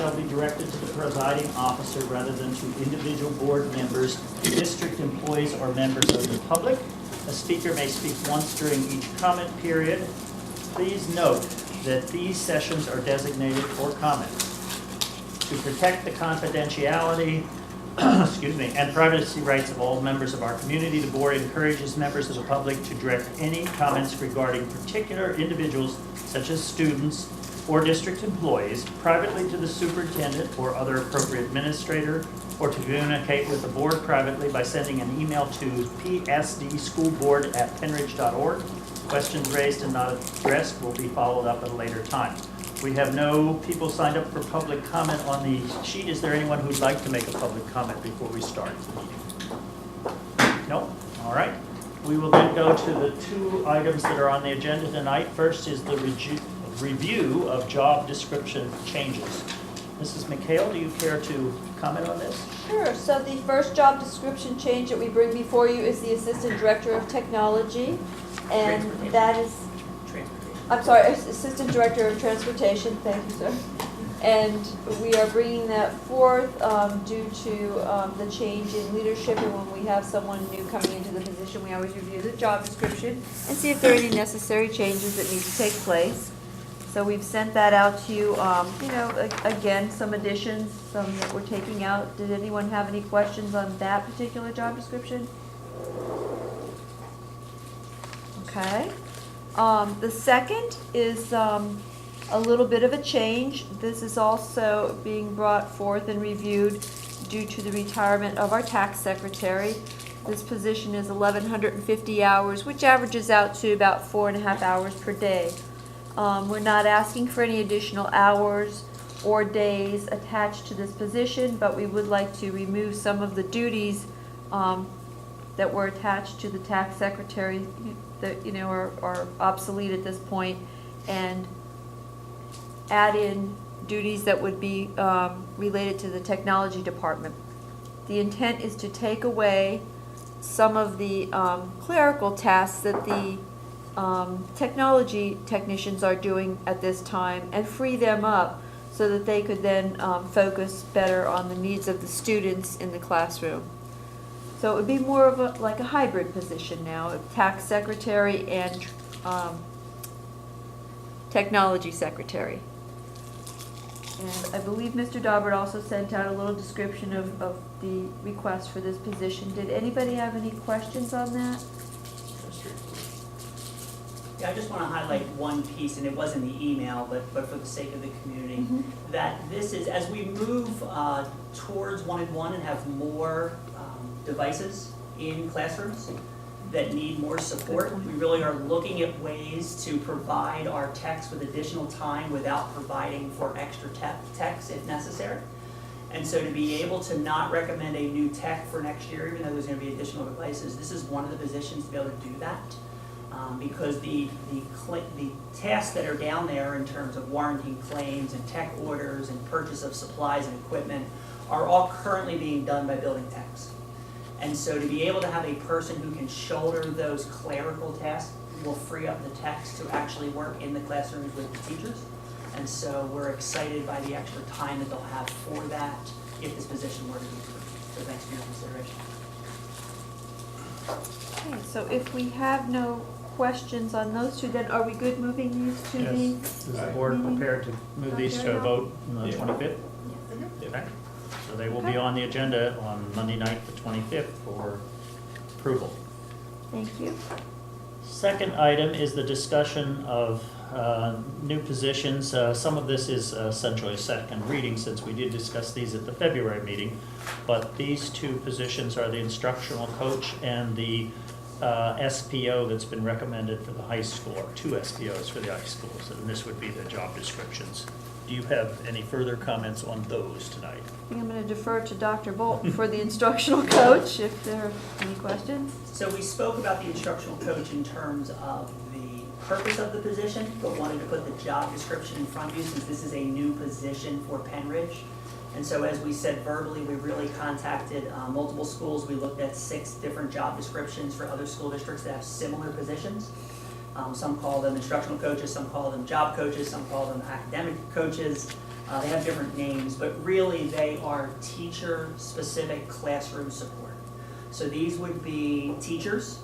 shall be directed to the presiding officer rather than to individual board members, district employees, or members of the public. A speaker may speak once during each comment period. Please note that these sessions are designated for comment. To protect the confidentiality and privacy rights of all members of our community, the board encourages members of the public to direct any comments regarding particular individuals, such as students or district employees, privately to the superintendent or other appropriate administrator, or to communicate with the board privately by sending an email to psdschoolboard@pennridge.org. Questions raised and not addressed will be followed up at a later time. We have no people signed up for public comment on the sheet. Is there anyone who'd like to make a public comment before we start the meeting? No? All right. We will then go to the two items that are on the agenda tonight. First is the review of job description changes. Mrs. McHale, do you care to comment on this? Sure. So the first job description change that we bring before you is the Assistant Director of Technology, and that is, Assistant Director of Transportation. Thank you, sir. And we are bringing that forth due to the change in leadership, and when we have someone new coming into the position, we always review the job description and see if there are any necessary changes that need to take place. So we've sent that out to you. Again, some additions, some that we're taking out. Did anyone have any questions on that particular job description? Okay. The second is a little bit of a change. This is also being brought forth and reviewed due to the retirement of our tax secretary. This position is 1,150 hours, which averages out to about 4.5 hours per day. We're not asking for any additional hours or days attached to this position, but we would like to remove some of the duties that were attached to the tax secretary that are obsolete at this point, and add in duties that would be related to the technology department. The intent is to take away some of the clerical tasks that the technology technicians are doing at this time and free them up so that they could then focus better on the needs of the students in the classroom. So it would be more of a hybrid position now, a tax secretary and technology secretary. And I believe Mr. Daubert also sent out a little description of the request for this position. Did anybody have any questions on that? Yeah, I just want to highlight one piece, and it was in the email, but for the sake of the community, that this is, as we move towards one-on-one and have more devices in classrooms that need more support, we really are looking at ways to provide our techs with additional time without providing for extra techs if necessary. And so to be able to not recommend a new tech for next year, even though there's going to be additional devices, this is one of the positions to be able to do that. Because the tasks that are down there in terms of warranty claims and tech orders and purchase of supplies and equipment are all currently being done by building techs. And so to be able to have a person who can shoulder those clerical tasks will free up the techs to actually work in the classrooms with the teachers. And so we're excited by the extra time that they'll have for that if this position were to be approved. So thanks for your consideration. Okay, so if we have no questions on those two, then are we good moving these to the? Yes. Is the board prepared to move these to a vote on the 25th? Okay. So they will be on the agenda on Monday night, the 25th, for approval. Thank you. Second item is the discussion of new positions. Some of this is essentially a second reading since we did discuss these at the February meeting, but these two positions are the instructional coach and the SPO that's been recommended for the high school, or two SPOs for the high schools, and this would be the job descriptions. Do you have any further comments on those tonight? I think I'm going to defer to Dr. Bolton for the instructional coach if there are any questions. So we spoke about the instructional coach in terms of the purpose of the position, but wanted to put the job description in front of you since this is a new position for Pennridge. And so as we said verbally, we really contacted multiple schools. We looked at 6 different job descriptions for other school districts that have similar positions. Some call them instructional coaches, some call them job coaches, some call them academic coaches. They have different names, but really they are teacher-specific classroom support. So these would be teachers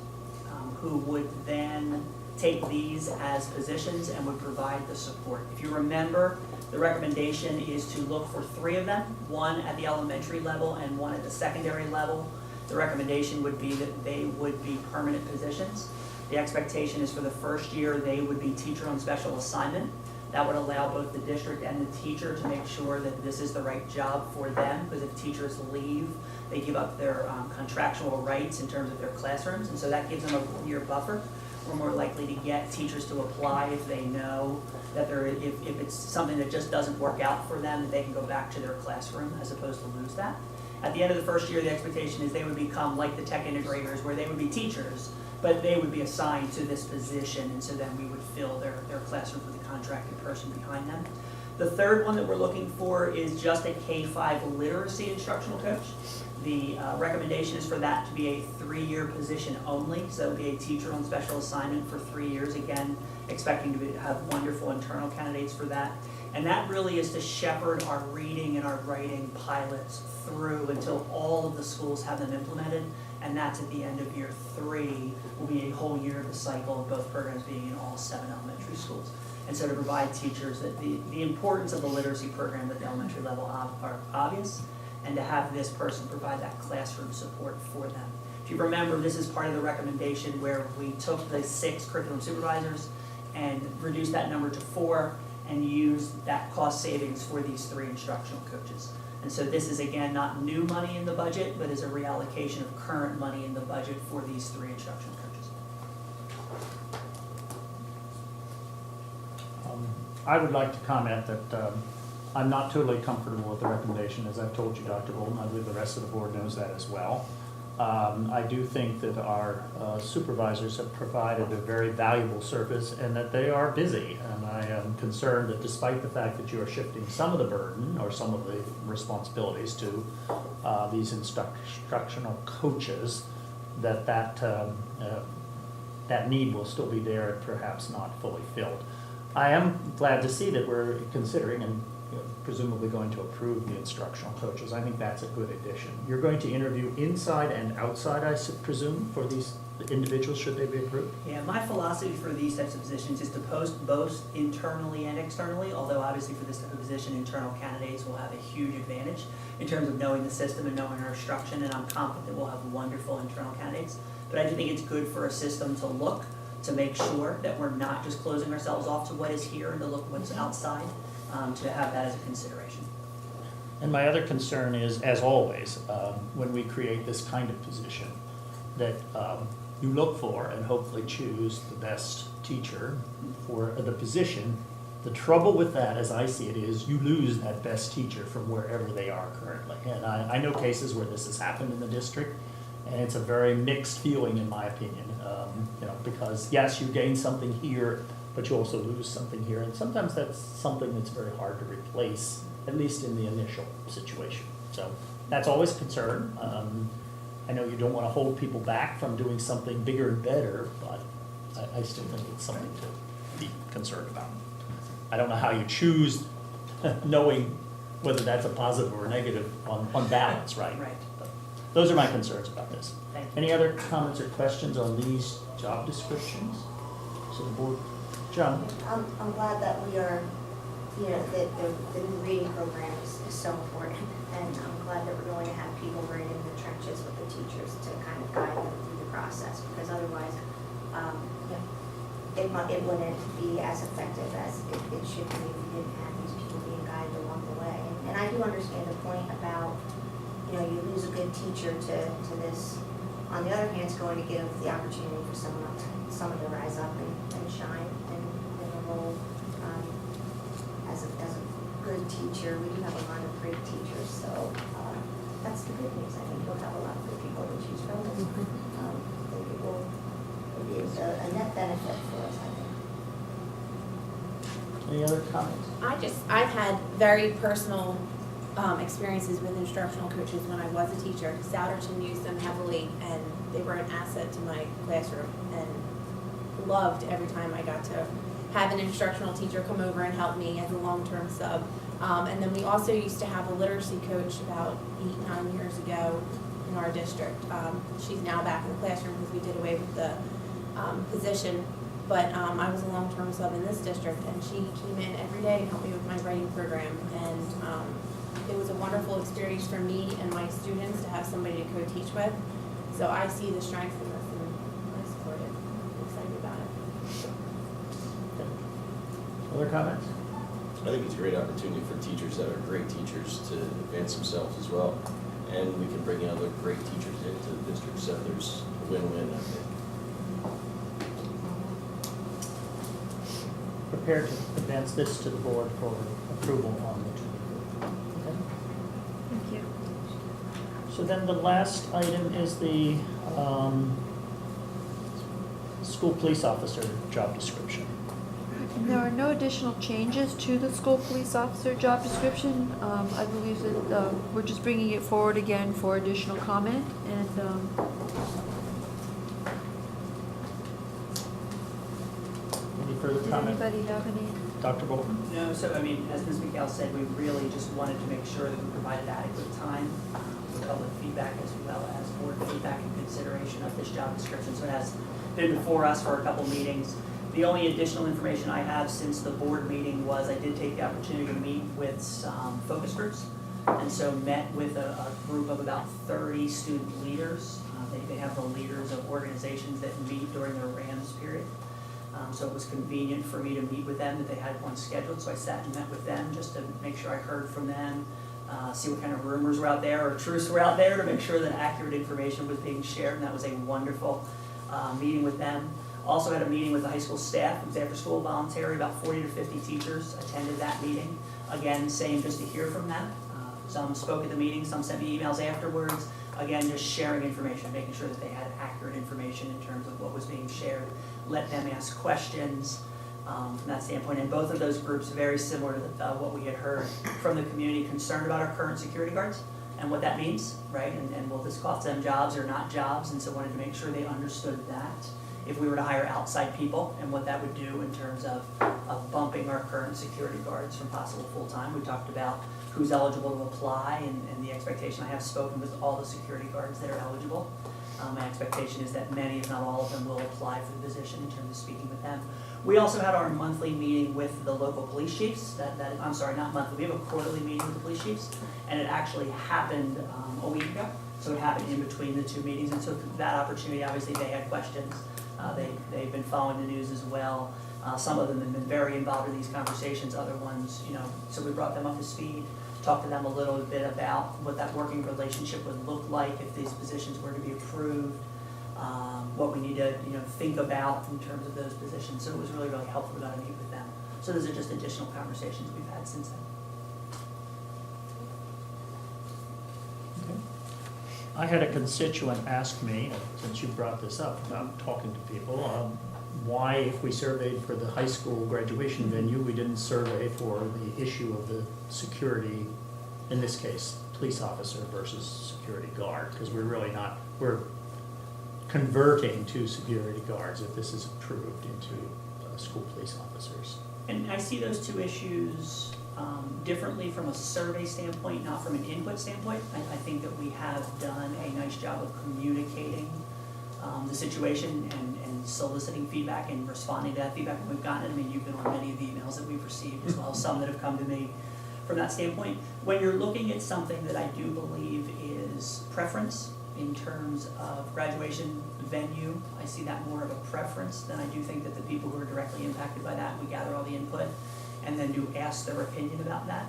who would then take these as positions and would provide the support. If you remember, the recommendation is to look for 3 of them, 1 at the elementary level and 1 at the secondary level. The recommendation would be that they would be permanent positions. The expectation is for the first year, they would be teacher on special assignment. That would allow both the district and the teacher to make sure that this is the right job for them, because if teachers leave, they give up their contractual rights in terms of their classrooms, and so that gives them a 1-year buffer. We're more likely to get teachers to apply if they know that if it's something that just doesn't work out for them, that they can go back to their classroom as opposed to lose that. At the end of the first year, the expectation is they would become like the tech integrators, where they would be teachers, but they would be assigned to this position, and so then we would fill their classroom with a contracted person behind them. The third one that we're looking for is just a K-5 literacy instructional coach. The recommendation is for that to be a 3-year position only, so it would be a teacher on special assignment for 3 years, again, expecting to have wonderful internal candidates for that. And that really is to shepherd our reading and our writing pilots through until all of the schools have them implemented, and that's at the end of year 3, will be a whole year of the cycle of both programs being in all 7 elementary schools. And so to provide teachers that the importance of the literacy program at the elementary level are obvious, and to have this person provide that classroom support for them. If you remember, this is part of the recommendation where we took the 6 curriculum supervisors and reduced that number to 4 and used that cost savings for these 3 instructional coaches. And so this is, again, not new money in the budget, but is a reallocation of current money in the budget for these 3 instructional coaches. I would like to comment that I'm not totally comfortable with the recommendation, as I've told you, Dr. Bolton. I believe the rest of the board knows that as well. I do think that our supervisors have provided a very valuable service and that they are busy. And I am concerned that despite the fact that you are shifting some of the burden or some of the responsibilities to these instructional coaches, that need will still be there and perhaps not fully filled. I am glad to see that we're considering and presumably going to approve the instructional coaches. I think that's a good addition. You're going to interview inside and outside, I presume, for these individuals, should they be approved? Yeah, my philosophy for these types of positions is to post both internally and externally, although obviously for this type of position, internal candidates will have a huge advantage in terms of knowing the system and knowing our instruction, and I'm confident we'll have wonderful internal candidates. But I do think it's good for a system to look, to make sure that we're not just closing ourselves off to what is here and to look what's outside, to have that as a consideration. And my other concern is, as always, when we create this kind of position, that you look for and hopefully choose the best teacher for the position. The trouble with that, as I see it, is you lose that best teacher from wherever they are currently. And I know cases where this has happened in the district, and it's a very mixed feeling in my opinion. Because yes, you gain something here, but you also lose something here. And sometimes that's something that's very hard to replace, at least in the initial situation. So that's always a concern. I know you don't want to hold people back from doing something bigger and better, but I still think it's something to be concerned about. I don't know how you choose knowing whether that's a positive or a negative on balance, right? Right. But those are my concerns about this. Thank you. Any other comments or questions on these job descriptions? So the board, John? I'm glad that we are, that the new reading program is so important. And I'm glad that we're going to have people right in the trenches with the teachers to kind of guide them through the process, because otherwise, it wouldn't be as effective as it should be if we didn't have these people being guided along the way. And I do understand the point about, you lose a good teacher to this. On the other hand, it's going to give the opportunity for someone to rise up and shine in a role as a good teacher. We do have a lot of great teachers, so that's the good news. I think we'll have a lot of good people to choose from. I think it will be a net benefit for us, I think. Any other comments? I've had very personal experiences with instructional coaches when I was a teacher. Souderton used them heavily, and they were an asset to my classroom, and loved every time I got to have an instructional teacher come over and help me as a long-term sub. And then we also used to have a literacy coach about 8-9 years ago in our district. She's now back in the classroom because we did away with the position. But I was a long-term sub in this district, and she came in every day and helped me with my writing program. And it was a wonderful experience for me and my students to have somebody to co-teach with. So I see the strengths in this, and I support it. I'm excited about it. Other comments? I think it's a great opportunity for teachers that are great teachers to advance themselves as well. And we can bring other great teachers into the district, so there's a win-win, I think. Prepared to advance this to the board for approval on the 23rd. Okay. Thank you. So then the last item is the school police officer job description. And there are no additional changes to the school police officer job description. I believe that we're just bringing it forward again for additional comment, and Any further did comment? anybody have any? Dr. Bolton? No, so I mean, as Ms. McGill said, we really just wanted to make sure that we provided adequate time for public feedback as well as board feedback and consideration of this job description. So it has been before us for a couple meetings. The only additional information I have since the board meeting was I did take the opportunity to meet with some focus groups. And so met with a group of about 30 student leaders. They have the leaders of organizations that meet during their RAMS period. So it was convenient for me to meet with them, that they had one scheduled, so I sat and met with them just to make sure I heard from them, see what kind of rumors were out there or truths were out there, to make sure that accurate information was being shared, and that was a wonderful meeting with them. Also had a meeting with the high school staff. It was after school voluntary, about 40 to 50 teachers attended that meeting. Again, same, just to hear from them. Some spoke at the meeting, some sent me emails afterwards. Again, just sharing information, making sure that they had accurate information in terms of what was being shared. Let them ask questions from that standpoint. And both of those groups, very similar to what we had heard from the community, concerned about our current security guards and what that means, right? And will this cost them jobs or not jobs? And so wanted to make sure they understood that. If we were to hire outside people and what that would do in terms of bumping our current security guards from possible full-time. We talked about who's eligible to apply and the expectation. I have spoken with all the security guards that are eligible. My expectation is that many, if not all of them, will apply for the position in terms of speaking with them. We also had our monthly meeting with the local police chiefs. I'm sorry, not monthly. We have a quarterly meeting with the police chiefs, and it actually happened a week ago. So it happened in between the two meetings, and so that opportunity, obviously, they had questions. They've been following the news as well. Some of them have been very involved in these conversations. Other ones, so we brought them up to speed. Talk to them a little bit about what that working relationship would look like if these positions were to be approved, what we need to think about in terms of those positions. So it was really, really helpful to meet with them. So those are just additional conversations we've had since then. Okay. I had a constituent ask me, since you brought this up, about talking to people, why, if we surveyed for the high school graduation venue, we didn't survey for the issue of the security, in this case, police officer versus security guard, because we're converting to security guards if this is approved into school police officers. And I see those two issues differently from a survey standpoint, not from an input standpoint. I think that we have done a nice job of communicating the situation and soliciting feedback and responding to that feedback that we've gotten. I mean, you've been on many of the emails that we've received as well, some that have come to me from that standpoint. When you're looking at something that I do believe is preference in terms of graduation venue, I see that more of a preference than I do think that the people who are directly impacted by that, we gather all the input and then do ask their opinion about that.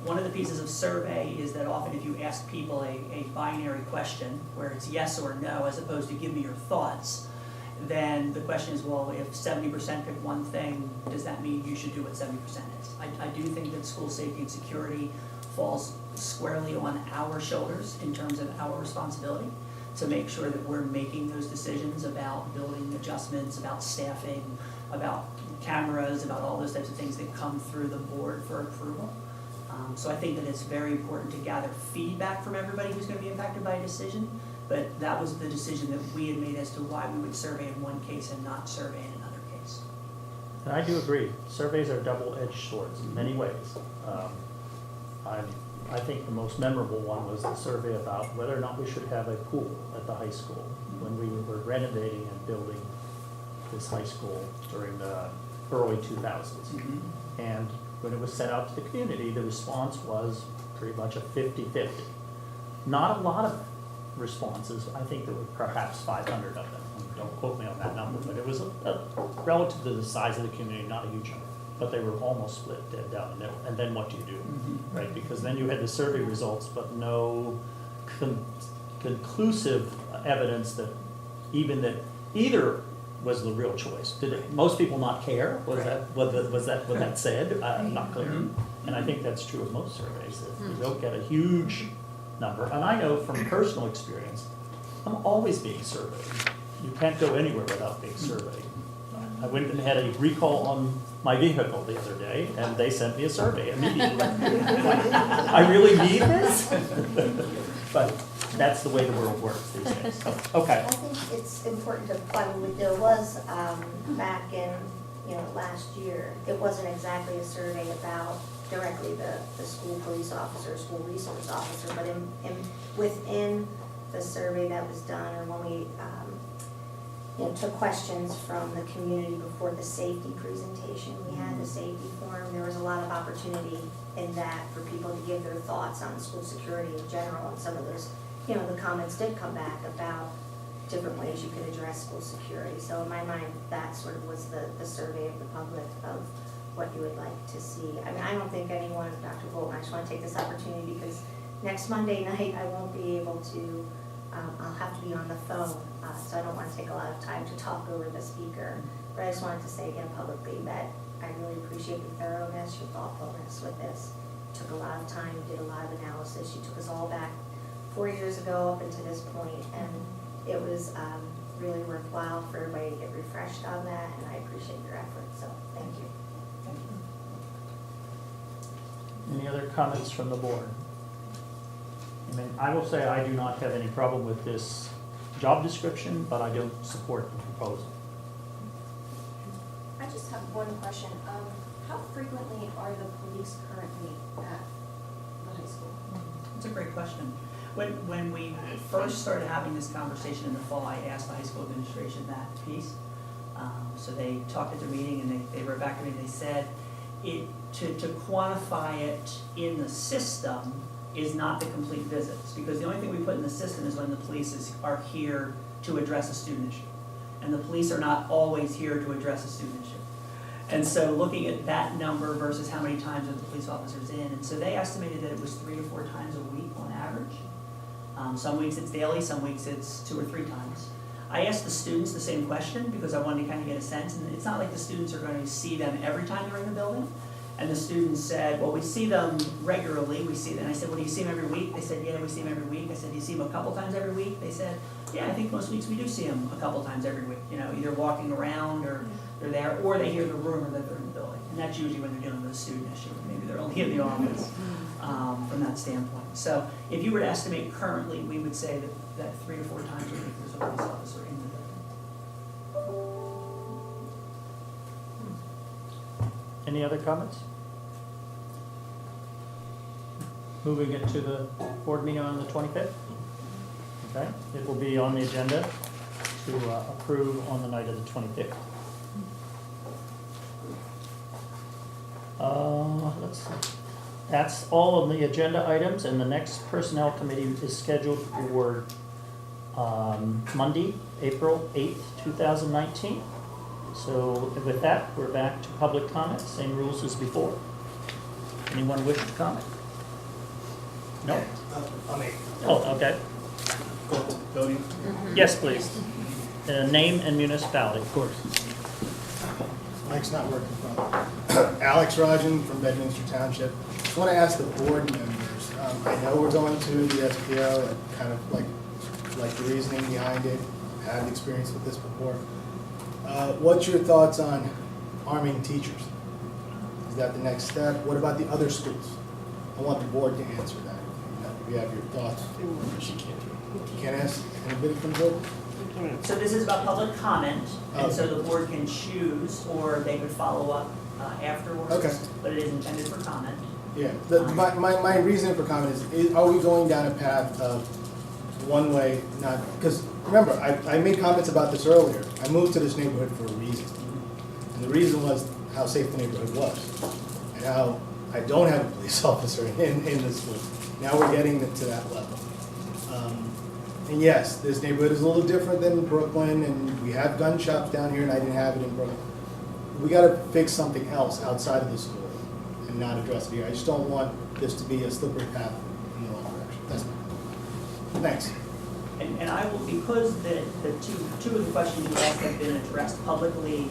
One of the pieces of survey is that often if you ask people a binary question where it's yes or no as opposed to give me your thoughts, then the question is, well, if 70% pick one thing, does that mean you should do what 70% is? I do think that school safety and security falls squarely on our shoulders in terms of our responsibility to make sure that we're making those decisions about building adjustments, about staffing, about cameras, about all those types of things that come through the board for approval. So I think that it's very important to gather feedback from everybody who's going to be impacted by a decision, but that was the decision that we had made as to why we would survey in one case and not survey in another case. And I do agree, surveys are double-edged swords in many ways. I think the most memorable one was the survey about whether or not we should have a pool at the high school when we were renovating and building this high school during the early 2000s. And when it was sent out to the community, the response was pretty much a 50-50. Not a lot of responses. I think there were perhaps 500 of them. Don't quote me on that number, but it was relative to the size of the community, not a huge number. But they were almost split dead down the middle. And then what do you do, right? Because then you had the survey results, but no conclusive evidence that either was the real choice. Did most people not care? Was that what that said? Not clear. And I think that's true of most surveys, that you don't get a huge number. And I know from personal experience, I'm always being surveyed. You can't go anywhere without being surveyed. I went and had a recall on my vehicle the other day, and they sent me a survey immediately. I really need this? But that's the way the world works these days. So, okay. I think it's important to probably, there was, back in, last year, it wasn't exactly a survey about directly the school police officer, school resource officer, but within the survey that was done, or when we, took questions from the community before the safety presentation, we had the safety forum, there was a lot of opportunity in that for people to give their thoughts on school security in general, and some of those, the comments did come back about different ways you could address school security. So in my mind, that sort of was the survey of the public of what you would like to see. I mean, I don't think anyone, Dr. Bolton, I just want to take this opportunity because next Monday night, I won't be able to, I'll have to be on the phone, so I don't want to take a lot of time to talk over the speaker. But I just wanted to say again publicly that I really appreciate your thoroughness, your thoughtfulness with this. You took a lot of time, you did a lot of analysis, you took us all back 4 years ago up into this point, and it was really worthwhile for everybody to get refreshed on that, and I appreciate your effort, so thank you. Any other comments from the board? I mean, I will say I do not have any problem with this job description, but I don't support the proposal. I just have one question. How frequently are the police currently at the high school? It's a great question. When we first started having this conversation in the fall, I asked the high school administration that piece. So they talked at their meeting and they wrote back to me and they said, to quantify it in the system is not the complete visits, because the only thing we put in the system is when the police are here to address a student issue. And the police are not always here to address a student issue. And so looking at that number versus how many times are the police officers in, and so they estimated that it was 3 to 4 times a week on average. Some weeks it's daily, some weeks it's 2 or 3 times. I asked the students the same question because I wanted to kind of get a sense, and it's not like the students are going to see them every time they're in the building. And the students said, well, we see them regularly, we see them. And I said, well, do you see them every week? They said, yeah, we see them every week. I said, do you see them a couple times every week? They said, yeah, I think most weeks we do see them a couple times every week. Either walking around or they're there, or they hear the rumor that they're in the building. And that's usually when they're dealing with a student issue. Maybe they're only in the office from that standpoint. So if you were to estimate currently, we would say that 3 to 4 times a week there's a police officer in the building. Any other comments? Moving it to the board meeting on the 25th. Okay, it will be on the agenda to approve on the night of the 25th. Let's see. That's all of the agenda items, and the next personnel committee is scheduled for Monday, April 8th, 2019. So with that, we're back to public comment, same rules as before. Anyone wish to comment? No? Oh, okay. Voting? Yes, please. Name and municipality. Of course. Mike's not working from. Alex Rajan from Bedminster Township. Just want to ask the board members, I know we're going to the SPO, and kind of like the reasoning behind it, had experience with this before. What's your thoughts on arming teachers? Is that the next step? What about the other schools? I want the board to answer that. If you have your thoughts. She can't. You can't ask anybody from the board? So this is about public comment, and so the board can choose, or they could follow up afterwards. Okay. But it is intended for comment. Yeah, my reason for comment is, are we going down a path of one way, not, because remember, I made comments about this earlier. I moved to this neighborhood for a reason. And the reason was how safe the neighborhood was, and how I don't have a police officer in the school. Now we're getting to that level. And yes, this neighborhood is a little different than Brooklyn, and we have gun shops down here, and I didn't have it in Brooklyn. We gotta fix something else outside of the school and not address it here. I just don't want this to be a slippery path in the wrong direction. That's my point. Thanks. And I will, because the two of the questions you asked have been addressed publicly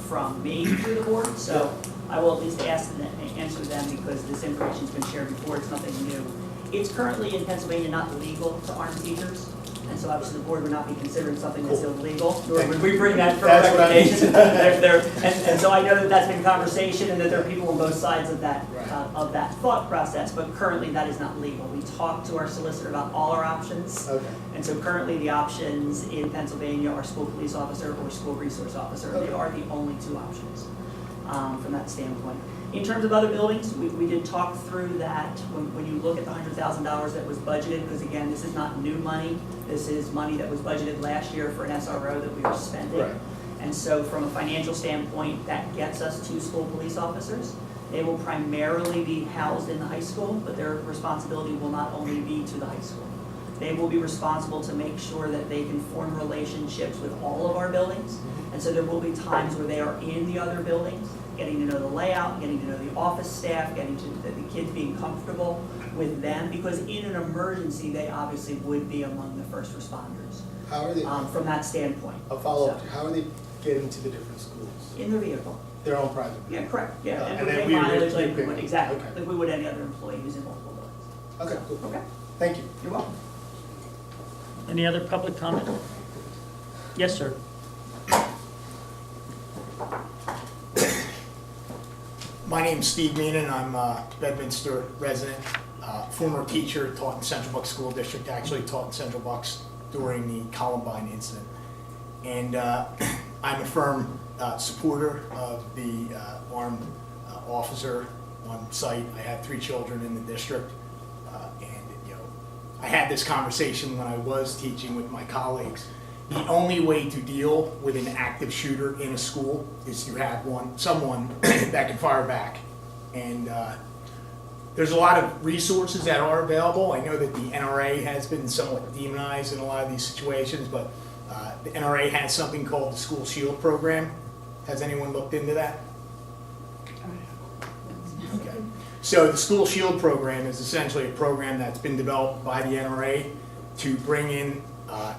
from me to the board, so I will at least ask them and answer them because this information's been shared before, it's nothing new. It's currently in Pennsylvania not legal to arm teachers, and so obviously the board would not be considering something that's illegal, nor would we bring that for That's what I mean. recommendation. And so I know that that's been conversation and that there are people on both sides of that, Right. of that thought process, but currently that is not legal. We talked to our solicitor about all our options. Okay. And so currently, the options in Pennsylvania are school police officer or school resource officer. They Okay. are the only two options from that standpoint. In terms of other buildings, we did talk through that when you look at the $100,000 that was budgeted, because again, this is not new money. This is money that was budgeted last year for an SRO that we are spending. Right. And so from a financial standpoint, that gets us 2 school police officers. They will primarily be housed in the high school, but their responsibility will not only be to the high school. They will be responsible to make sure that they can form relationships with all of our buildings. And so there will be times where they are in the other buildings, getting to know the layout, getting to know the office staff, getting to the kids being comfortable with them, because in an emergency, they obviously would be among the first responders How are they, from that standpoint. I'll follow up, So, how are they getting to the different schools? in their vehicle. Their own private? Yeah, correct, yeah. And And we then pay we mileage like we pick would, them. exactly, Okay. like we would any other employee who's in multiple buildings. Okay, cool. Okay, Thank you. you're welcome. Any other public comment? Yes, sir. My name's Steve Meenan, I'm a Bedminster resident, former teacher, taught in Central Bucks School District, actually taught in Central Bucks during the Columbine incident. And I'm a firm supporter of the armed officer on site. I have 3 children in the district, and I had this conversation when I was teaching with my colleagues. The only way to deal with an active shooter in a school is to have someone that can fire back. And there's a lot of resources that are available. I know that the NRA has been somewhat demonized in a lot of these situations, but the NRA has something called the School Shield Program. Has anyone looked into that? Okay. So the School Shield Program is essentially a program that's been developed by the NRA to bring in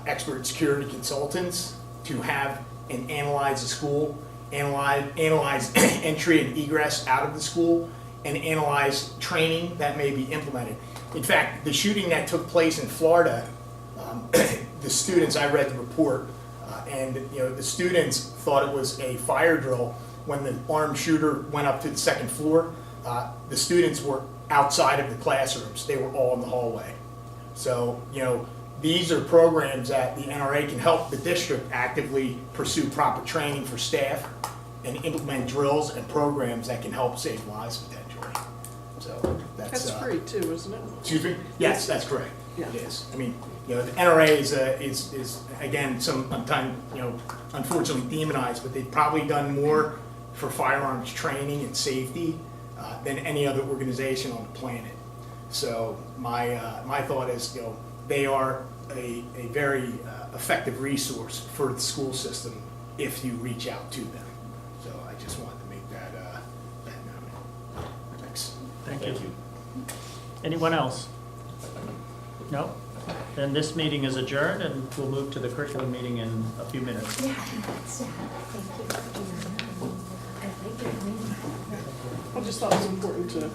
expert security consultants to have and analyze the school, analyze entry and egress out of the school, and analyze training that may be implemented. In fact, the shooting that took place in Florida, the students, I read the report, and the students thought it was a fire drill. When the armed shooter went up to the 2nd floor, the students were outside of the classrooms. They were all in the hallway. So, these are programs that the NRA can help the district actively pursue proper training for staff and implement drills and programs that can help save lives potentially. So That's free too, isn't it? Excuse me? Yes, that's correct. Yeah. It is. I mean, the NRA is again, sometimes, unfortunately demonized, but they've probably done more for firearms training and safety than any other organization on the planet. So my thought is, they are a very effective resource for the school system if you reach out to them. So I just wanted to make that known. Thanks. Thank you. Anyone else? No? Then this meeting is adjourned, and we'll move to the curriculum meeting in a few minutes. Yeah, that's, thank you. I just thought it was important to